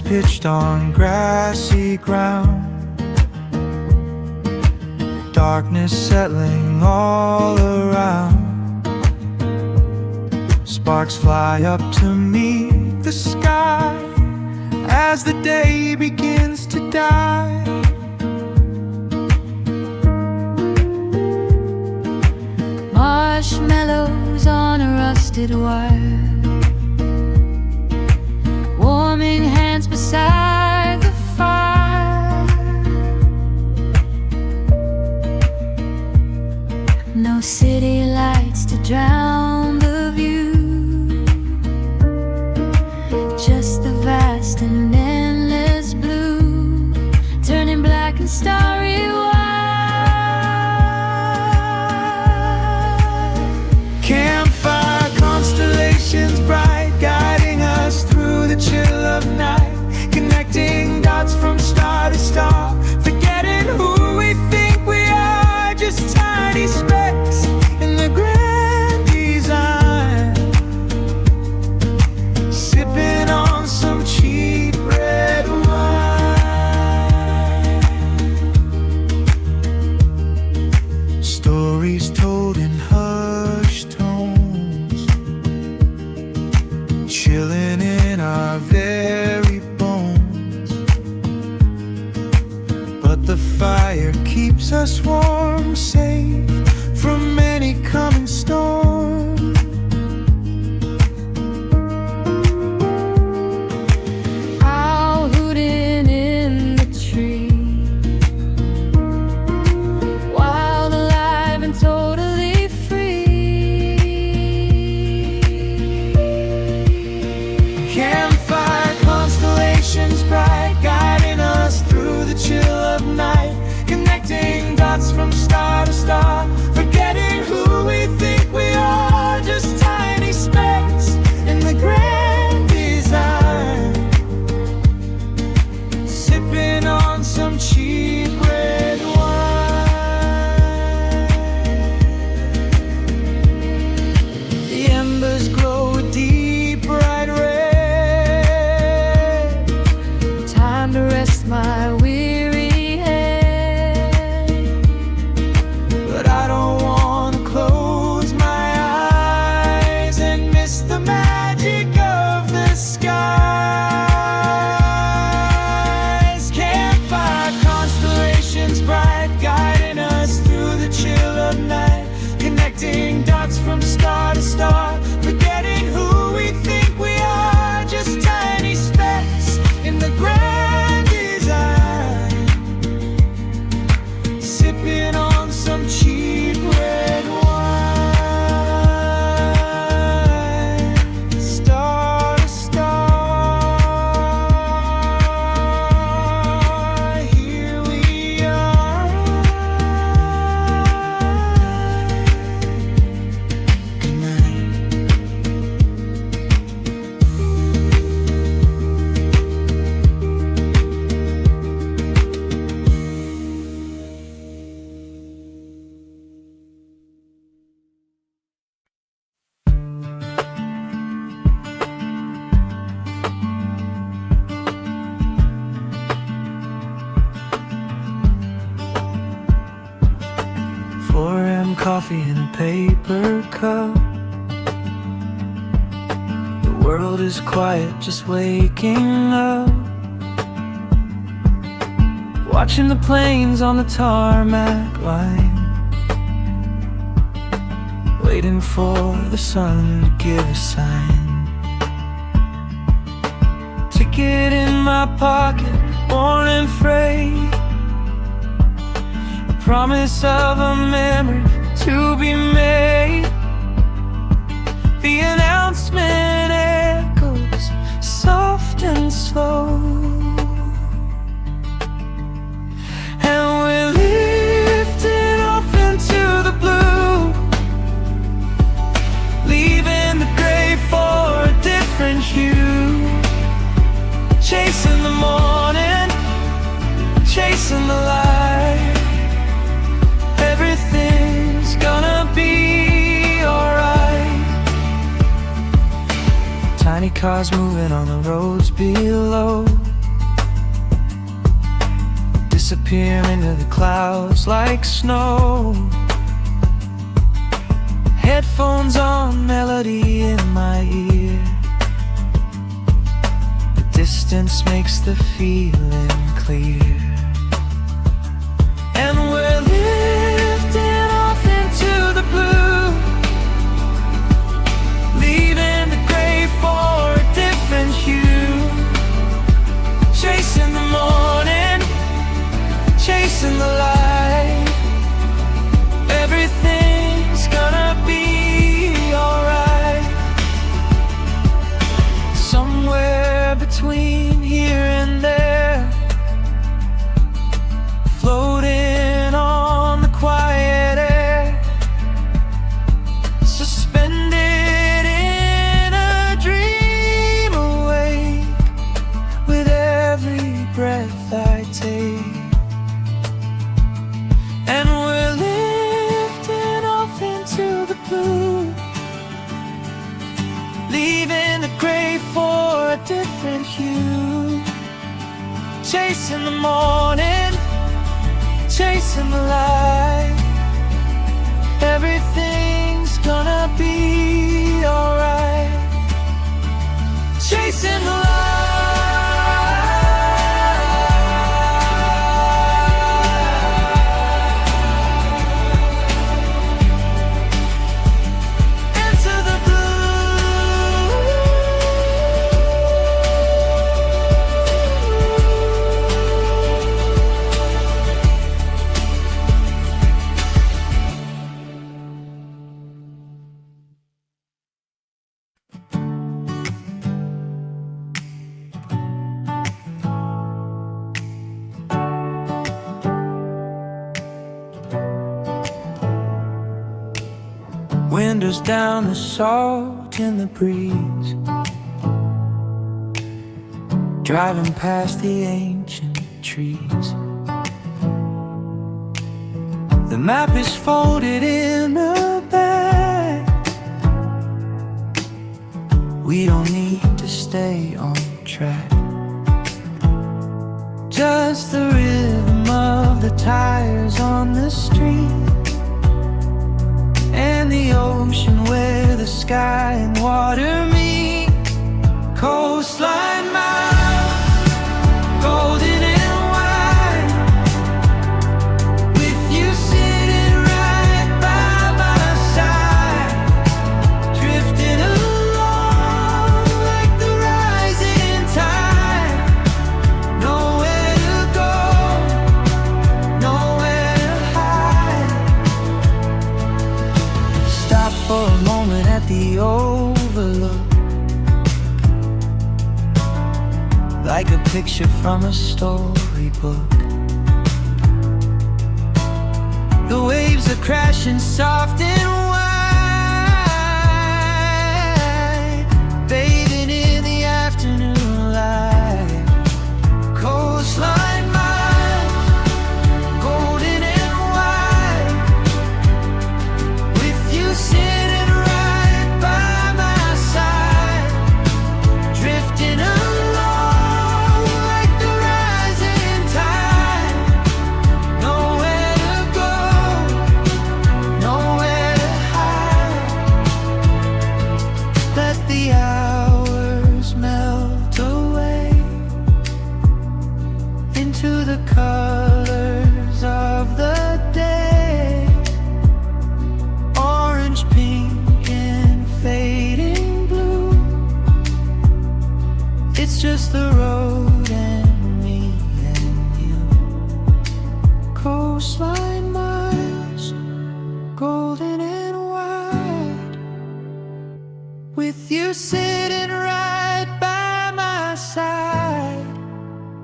pitched on grassy ground, darkness settling all around. Sparks fly up to meet the sky as the day begins to die. Marshmallows on a rusted wire, warming hands beside the fire. No city lights to drown the view, just the vast and endless blue, turning black and starry white. Campfire constellations bright, guiding us through the chill of night, connecting dots from star to star, forgetting who we think we are, just tiny specks in the grand design, sipping on some cheap red wine. Stories told in hushed tones, chilling in our very bones, but the fire keeps us warm, safe from any coming storm. Owl hooting in the tree, wild, alive, and totally free. Campfire constellations bright, guiding us through the chill of night, connecting dots from star to star, forgetting who we think we are, just tiny specks in the grand design, sipping on some cheap red wine. The embers glow a deep bright red, Time to rest my weary head, but I don't want to close my eyes and miss the magic of the skies. Campfire constellations bright, guiding us through the chill of night, connecting dots from star to star, forgetting who we think we are, just tiny specks in the grand design, sipping on some cheap red wine. Star to star, here we are. Good night. Coffee in a paper cup. The world is quiet, just waking up, watching the planes on the tarmac line, waiting for the sun to give a sign. Ticket in my pocket, worn and frayed, a promise of a memory to be made. The announcement echoes soft and slow, and we're lifting off into the blue, leaving the gray for a different hue, chasing the morning, chasing the light. Everything's gonna be alright. Tiny cars moving on the roads below, disappear into the clouds like snow. Headphones on, melody in my ear. The distance makes the feeling clear. And we're lifting off into the blue, leaving the gray for a different hue. Chasing the morning, chasing the light. Everything's gonna be alright. Somewhere between here and there, floating on the quiet air, suspended in a dream, awake with every breath I take. And we're lifting off into the blue, leaving the gray for a different hue. Chasing the morning, chasing the light. Everything's gonna be alright. Chasing the light. Into the windows down, the salt in the breeze, driving past the ancient trees. The map is folded in a bag. We don't need to stay on track. Just the rhythm of the tires on the street, and the ocean where the sky and water meet. Coastline miles, golden and white, with you sitting right by my side, drifting along like the rising tide. Nowhere to go, nowhere to hide. Stop for a moment at the overlook, like a picture from a storybook. The waves are crashing soft and wide, bathing in the afternoon light. Coastline miles, golden and white, with you sitting right by my side, drifting along like the rising tide. Nowhere to go, nowhere to hide. Let the hours melt away into the colors of the day. Orange, pink, and fading blue. It's just the road and me and you. Coastline miles, golden and white, with you sitting right by my side,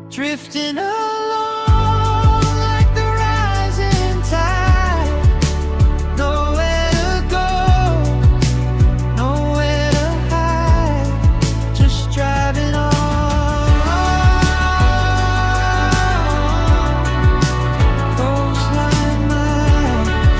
drifting along like the rising tide. Nowhere to go, nowhere to hide, just driving on. Coastline miles.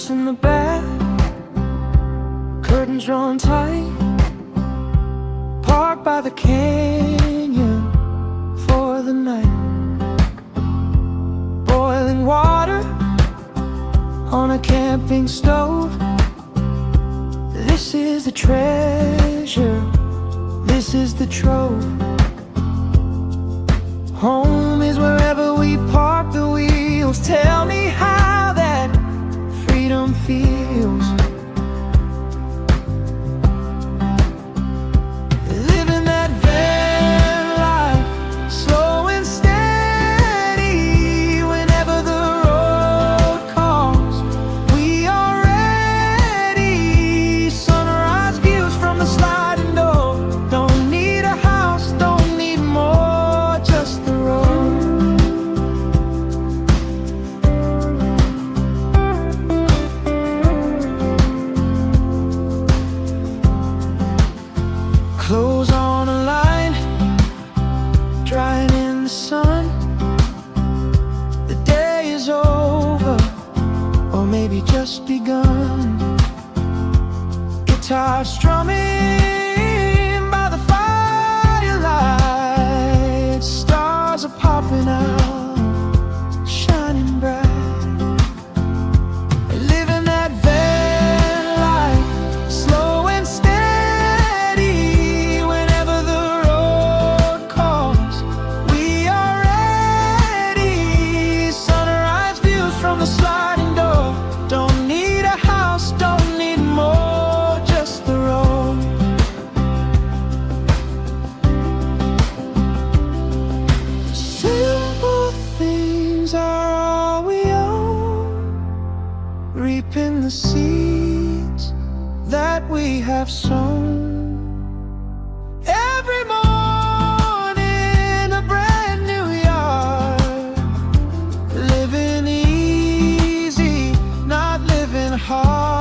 house in the back, curtains drawn tight, parked by the canyon for the night. Boiling water on a camping stove. This is the treasure, this is the trove. Home is wherever we park the wheels. Tell me how that freedom feels. Living that van life, slow and steady. Whenever the road calls, we are ready. Sunrise views from the sliding door. Don't need a house, don't need more, just the road. Clothes on a line, drying in the sun. The day is over, or maybe just begun. Guitar strumming by the firelight. Stars are popping out, shining bright. Living that van life, slow and steady. Whenever the road calls, we are ready. Sunrise views from the sliding door. Don't need a house, don't need more, just the road. Simple things are all we own, reaping the seeds that we have sown. Every morning a brand new yard, living easy, not living hard.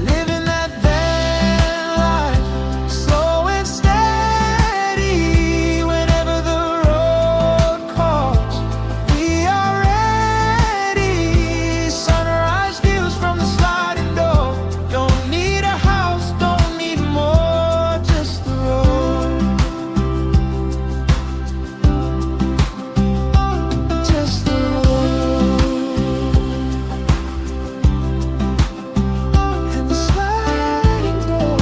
Living that van life, slow and steady. Whenever the road calls, we are ready. Sunrise views from the sliding door. Don't need a house, don't need more, just the road. Just the road. And the sliding door.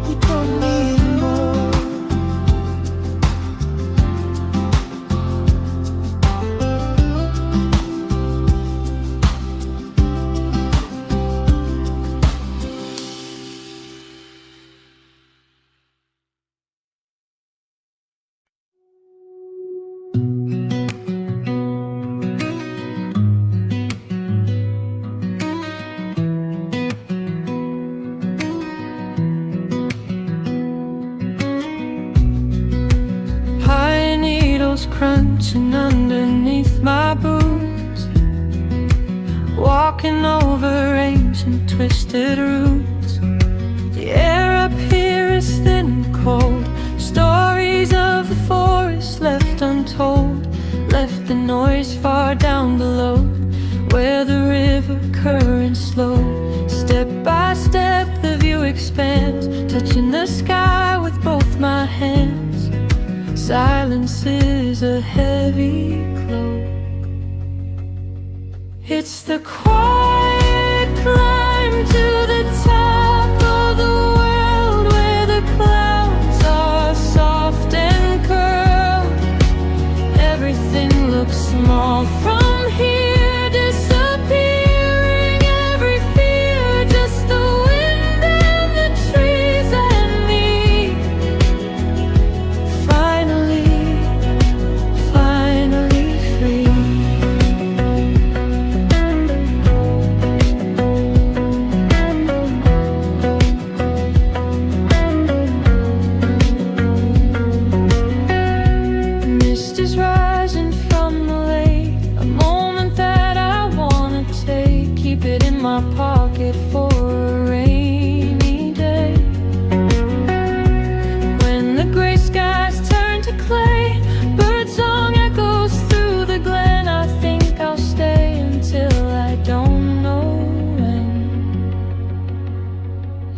We don't need more. Pine needles crunching underneath my boots, walking over ancient twisted roots. The air up here is thin and cold. Stories of the forest left untold, left the noise far down below, where the river currents slow. Step by step the view expands, touching the sky with both my hands. Silence is a heavy cloak. It's the quiet climb to the top of the world, where the clouds are soft and curled. Everything looks small from here, disappearing every fear. Just the wind and the trees and me. Finally, finally free.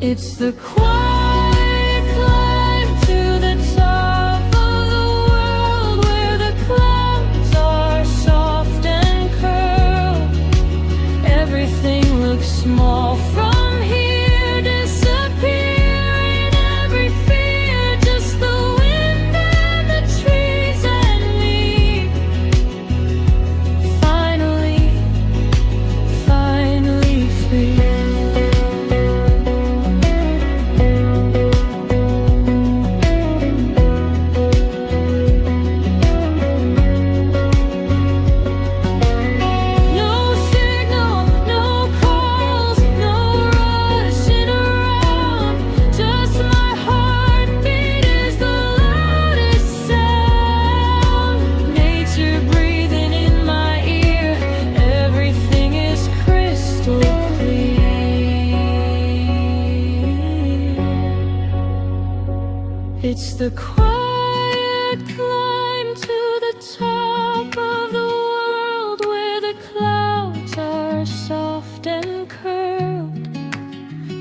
It's the quiet climb to the top of the world, where the clouds are soft and curled. Everything looks small from here, disappearing every fear, just the wind and the trees and me. Finally free. It's the quiet climb to the top of the world, where the clouds are soft and curled.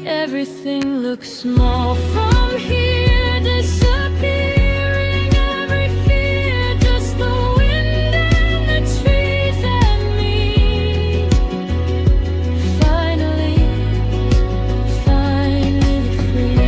Everything looks small from here, disappearing every fear, just the wind and the trees and me. Finally free.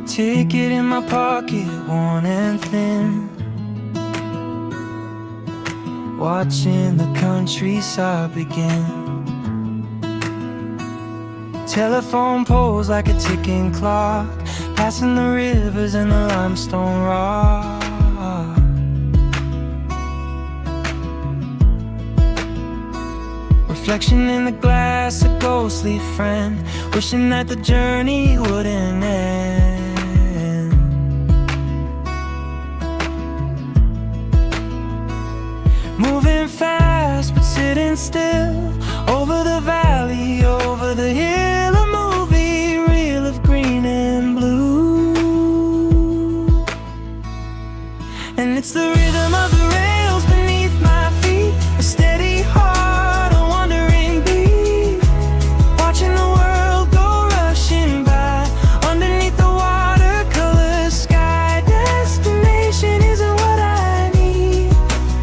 Ticket in my pocket, worn and thin, watching the countryside begin. Telephone poles like a ticking clock, passing the rivers and the limestone rock. Reflection in the glass, a ghostly friend, wishing that the journey wouldn't end. Moving fast but sitting still, over the valley, over the hill, a movie reel of green and blue. And it's the rhythm of the rails beneath my feet, a steady heart, a wandering beat, watching the world go rushing by, underneath the watercolor sky. Destination isn't what I need,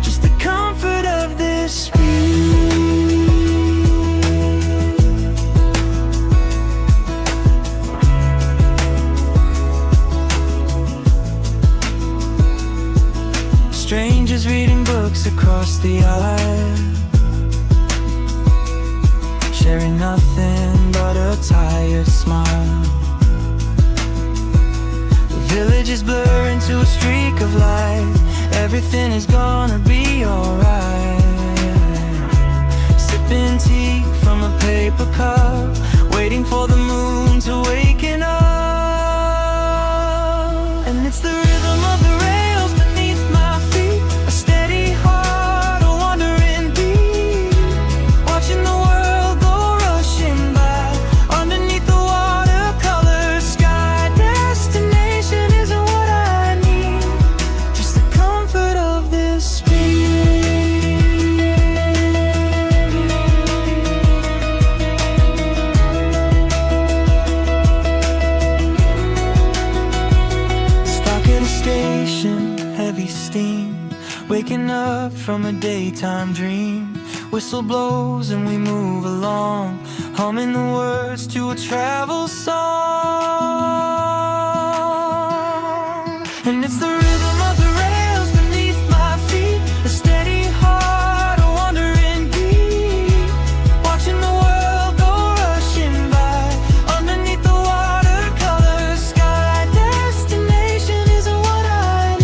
just the comfort of this speed. Strangers reading books across the aisle, sharing nothing but a tired smile. The village is blurring to a streak of light, everything is gonna be alright. Sipping tea from a paper cup, waiting for the moon to waken up. And it's the rhythm of the rails beneath my feet, a steady heart, a wandering beat, watching the world go rushing by, underneath the watercolor sky. Destination isn't what I need, just the comfort of this speed. Stuck at a station, heavy steam, waking up from a daytime dream. Whistle blows and we move along, humming the words to a travel song. And it's the rhythm of the rails beneath my feet, a steady heart, a wandering beat, watching the world go rushing by, underneath the watercolor sky. Destination isn't what I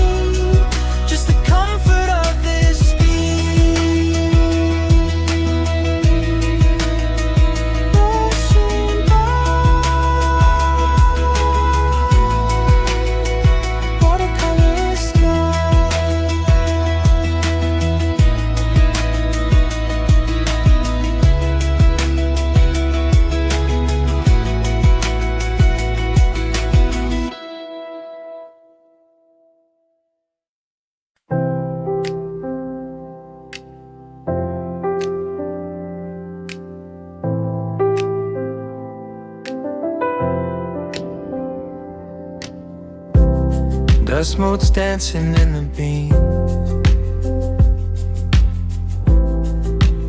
Dust motes dancing in the beam,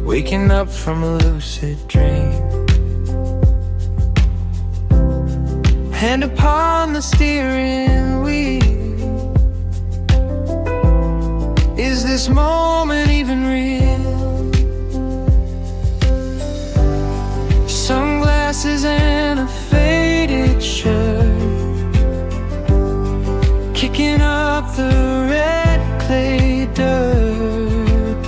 waking up from a lucid dream. Hand upon the steering wheel. Is this moment even real? Sunglasses and a faded shirt, kicking up the red clay dirt.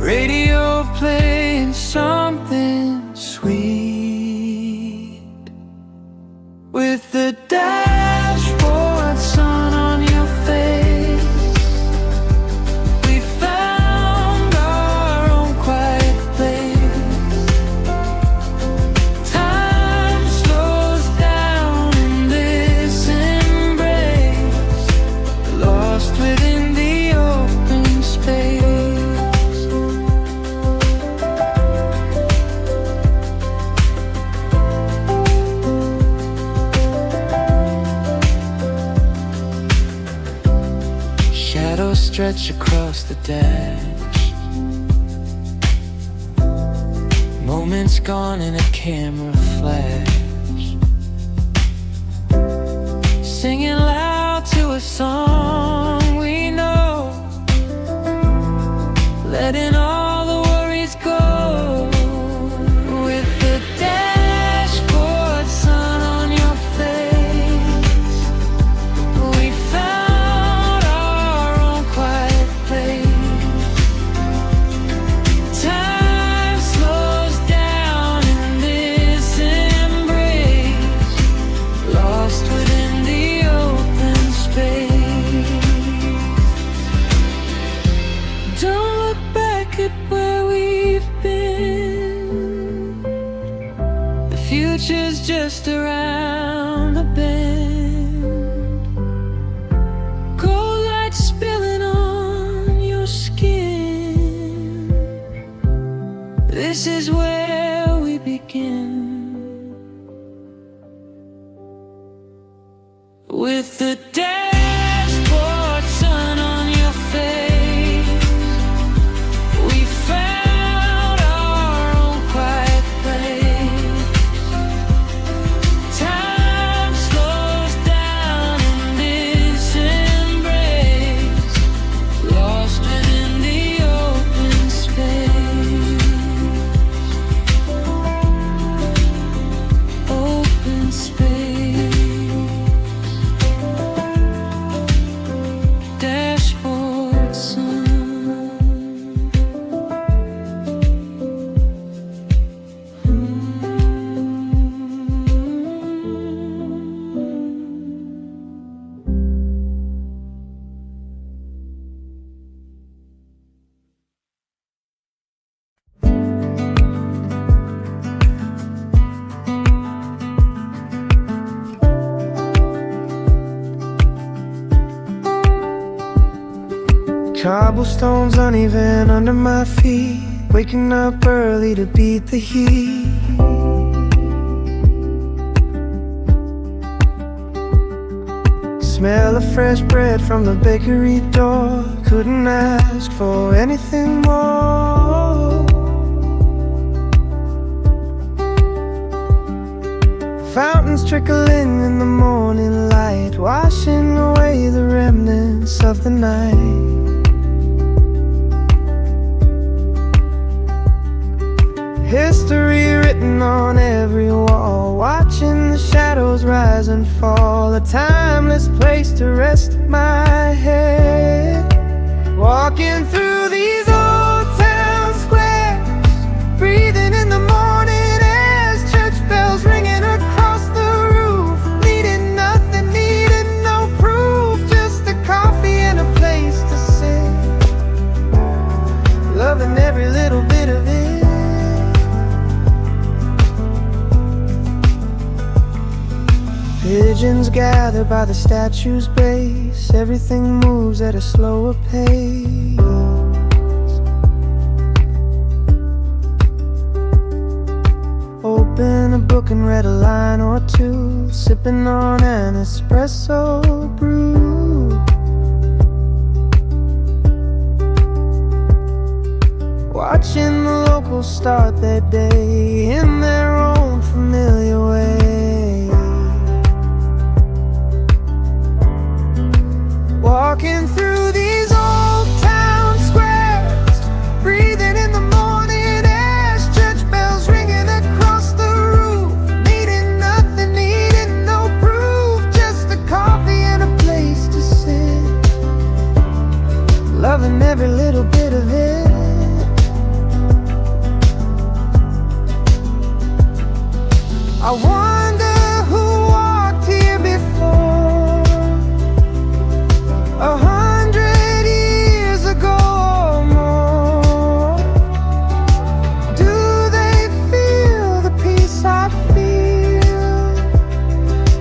Radio playing something sweet, with the dashboard sun on your face. We found our own quiet place. Time slows down in this embrace, lost within the open space. Shadows stretch across the dash, moments gone in a camera flash, singing loud to a song we know, letting all the worries go. With the dashboard sun on your face, we found our own quiet place. Time slows down in this embrace, lost within the open space. Don't look back at where we've been. The future's just around the bend. Gold light spilling on your skin. This is where we begin. With the dashboard sun on your face, we found our own quiet place. Time slows down in this embrace, lost within the open space. Open space. Dashboard sun. Cobblestones uneven under my feet, waking up early to beat the heat. Smell of fresh bread from the bakery door, couldn't ask for anything more. Fountains trickling in the morning light, washing away the remnants of the night. History written on every wall, watching the shadows rise and fall. A timeless place to rest my head. Walking through these old town squares, breathing in the morning air, church bells ringing across the roof. Needing nothing, needed no proof, just a coffee and a place to sit. Loving every little bit of it. Pigeons gather by the statue's base, everything moves at a slower pace. Open a book and read a line or two, sipping on an espresso brew. watching the locals start their day in their own familiar way. Walking through these old town squares, breathing in the morning air, church bells ringing across the roof, needing nothing, needing no proof, just a coffee and a place to sit, loving every little bit of it. I wonder who walked here before 100 years ago or more. Do they feel the peace I feel?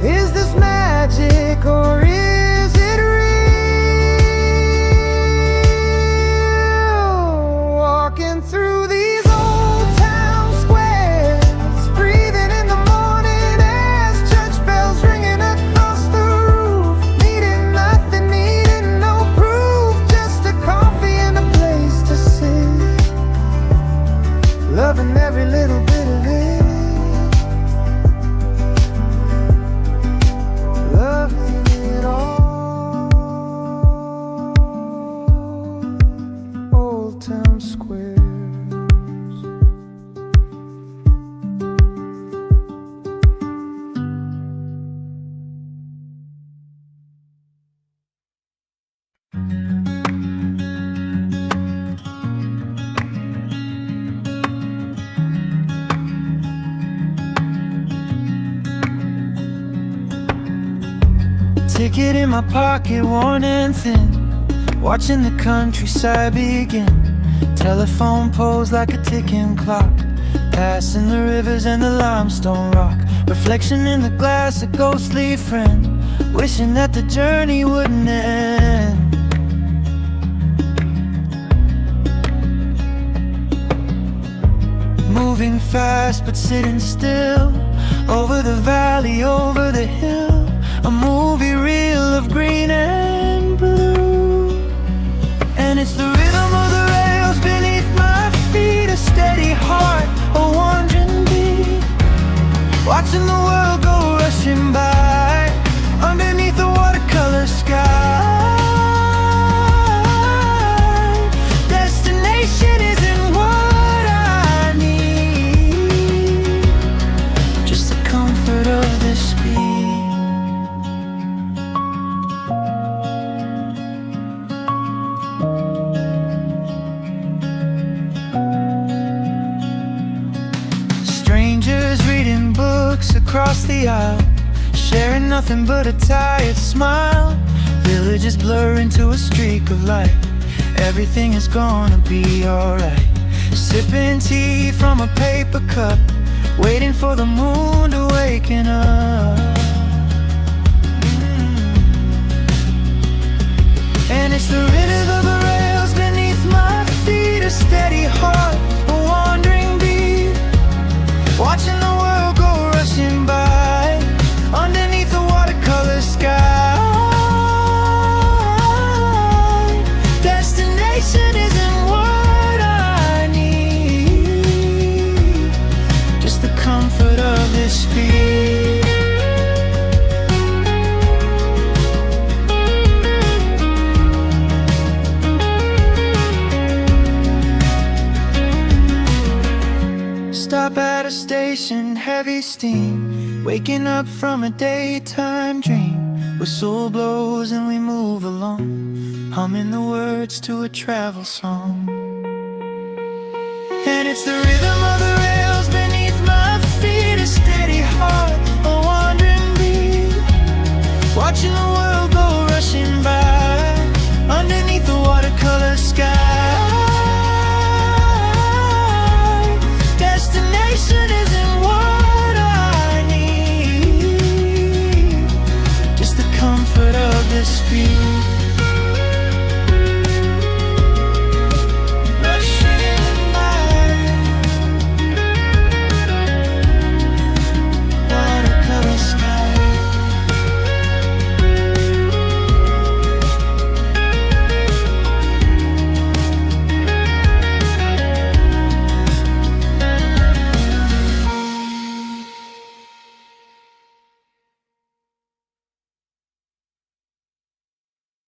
Is this magic or is it real? Walking through these old town squares, breathing in the morning air, church bells ringing across the roof, needing nothing, needing no proof, just a coffee and a place to sit, loving every little bit of it, loving it all. Old town squares. Ticket in my pocket, worn and thin, watching the countryside begin. Telephone poles like a ticking clock, passing the rivers and the limestone rock. Reflection in the glass, a ghostly friend, wishing that the journey wouldn't end. Moving fast but sitting still, over the valley, over the hill, a movie reel of green and blue. And it's the rhythm of the rails beneath my feet, a steady heart, a wandering beat, watching the world go rushing by, underneath the watercolor sky. Destination isn't what I need, just the comfort of this speed. Across the aisle, sharing nothing but a tired smile. Villages blur into a streak of light, everything is gonna be alright. Sipping tea from a paper cup, waiting for the moon to waken up. And it's the rhythm of the rails beneath my feet, a steady heart, a wandering beat, watching the world go rushing by, underneath the watercolor sky. Destination isn't what I need, just the comfort of this speed. Stop at a station, heavy steam, waking up from a daytime dream. Whistle blows and we move along, humming the words to a travel song. And it's the rhythm of the rails beneath my feet, a steady heart, a wandering beat, watching the world go rushing by, underneath the watercolor sky. Destination isn't what I need, just the comfort of this speed.